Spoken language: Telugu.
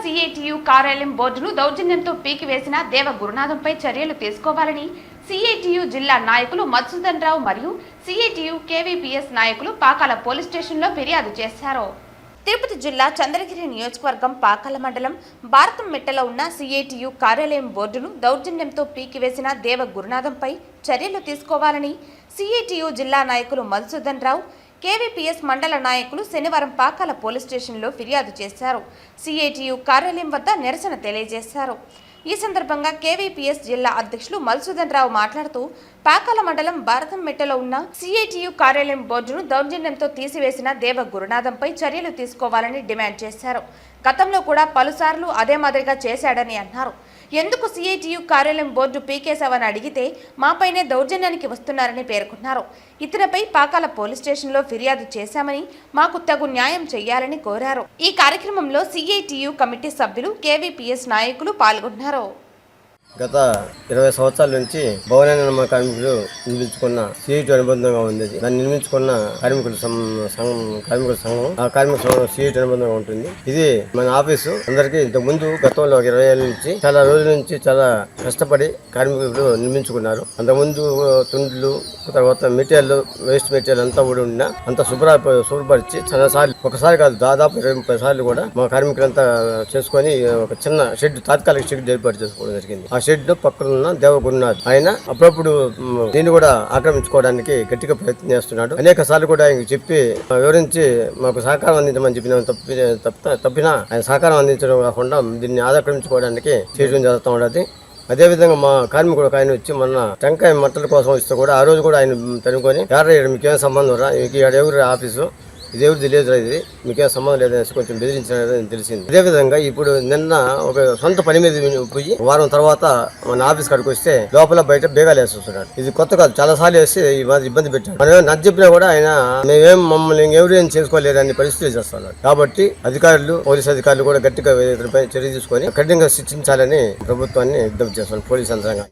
సిఐటియు కార్యాలయం బోర్డును దౌర్జన్యంతో పీకివేసిన దేవ గురునాథంపై చర్యలు తీసుకోవాలని సిఐటియు జిల్లా నాయకులు మధుసూదన్ రావు మరియు సిఐటియు కేవీపీఎస్ నాయకులు పాకాల పోలీస్ స్టేషన్లో ఫిర్యాదు చేశారు. తిరుపతి జిల్లా చంద్రగిరి నియోజకవర్గం పాకాల మండలం భారతం మెట్టలో ఉన్న సిఐటియు కార్యాలయం బోర్డును దౌర్జన్యంతో పీకివేసిన దేవ గురునాథంపై చర్యలు తీసుకోవాలని సిఐటియు జిల్లా నాయకులు మధుసూదన్ రావు కేవీపీఎస్ మండల నాయకులు శనివారం పాకాల పోలీస్ స్టేషన్లో ఫిర్యాదు చేశారు. సిఐటియు కార్యాలయం వద్ద నిరసన తెలియజేశారు. ఈ సందర్భంగా కేవీపీఎస్ జిల్లా అధ్యక్షులు మధుసూదన్ రావు మాట్లాడుతూ పాకాల మండలం భారతం మెట్టలో ఉన్న సిఐటియు కార్యాలయం బోర్డును దౌర్జన్యంతో తీసివేసిన దేవ గురునాథంపై చర్యలు తీసుకోవాలని డిమాండ్ చేశారు. గతంలో కూడా పలుసార్లు అదే మాదిరిగా చేశాడని అన్నారు. ఎందుకు సిఐటియు కార్యాలయం బోర్డు పీకేశావని అడిగితే మాపైనే దౌర్జన్యానికి వస్తున్నారని పేర్కొన్నారు. ఇతనిపై పాకాల పోలీస్ స్టేషన్లో ఫిర్యాదు చేశామని మాకు తగు న్యాయం చేయాలని కోరారు. ఈ కార్యక్రమంలో సిఐటియు కమిటీ సభ్యులు కేవీపీఎస్ నాయకులు పాల్గొన్నారు. గత 20 సంవత్సరాల నుంచి భవన నిర్మాణ కార్మికులు నిర్మించుకున్న సిఐటి అనుబంధంగా ఉంది. దాన్ని నిర్మించుకున్న కార్మికుల సంఘం ఆ కార్మిక సంఘం సిఐటి అనుబంధంగా ఉంటుంది. ఇది మన ఆఫీసు అందరికీ ఇంతకు ముందు గతంలో 20 ఏళ్ళ నుంచి చాలా రోజుల నుంచి చాలా కష్టపడి కార్మికులు నిర్మించుకున్నారు. అంతకుముందు తుండ్లు తర్వాత మెటీరియల్ వేస్ట్ మెటీరియల్ అంతా కూడా ఉన్న అంతా శుభ్రపరిచి చాలా సార్లు ఒకసారి కాదు దాదాపు 20-30 సార్లు కూడా మా కార్మికులంతా చేసుకొని ఒక చిన్న షెడ్ తాత్కాలిక షెడ్ ఏర్పాటు చేసుకోవడం జరిగింది. ఆ షెడ్ పక్కన ఉన్న దేవ గురునాథ్ ఆయన అప్పుడప్పుడు దీన్ని కూడా ఆక్రమించుకోవడానికి గట్టిగా ప్రయత్నం చేస్తున్నాడు. అనేక సార్లు కూడా ఆయన చెప్పి వివరించి మాకు సహకారం అందించమని చెప్పిన తప్పినా ఆయన సహకారం అందించడం కాకుండా దీన్ని ఆక్రమించుకోవడానికి చేయడం జరుగుతూ ఉండదు. అదేవిధంగా మా కార్మికుడు ఆయన వచ్చి మొన్న టెంకాయ మట్టల కోసం వస్తే కూడా ఆ రోజు కూడా ఆయన తనుకొని మీకేం సంబంధం రా మీకు ఎవరు ఆఫీసు ఇది ఎవరు తెలియదు, ఇది మీకేం సంబంధం లేదనేసి కొంచెం బెదిరించారని తెలిసింది. అదేవిధంగా ఇప్పుడు నిన్న ఒక సొంత పని మీద పోయి వారం తర్వాత మన ఆఫీస్ కాడికి వస్తే లోపల బయట బేగాలు వేసి వస్తున్నాడు. ఇది కొత్త కాదు, చాలా సార్లు వేసి ఇబ్బంది పెట్టాడు. మనం నచ్చ చెప్పినా కూడా ఆయన మమ్మల్ని ఎవరు ఏం చేసుకోలేదని పరిస్థితి చేస్తున్నాడు. కాబట్టి అధికారులు పోలీసు అధికారులు కూడా గట్టిగా చర్య తీసుకొని కఠినంగా శిక్షించాలని ప్రభుత్వాన్ని విజ్ఞప్తి చేస్తున్నాను. పోలీసు యంత్రాంగం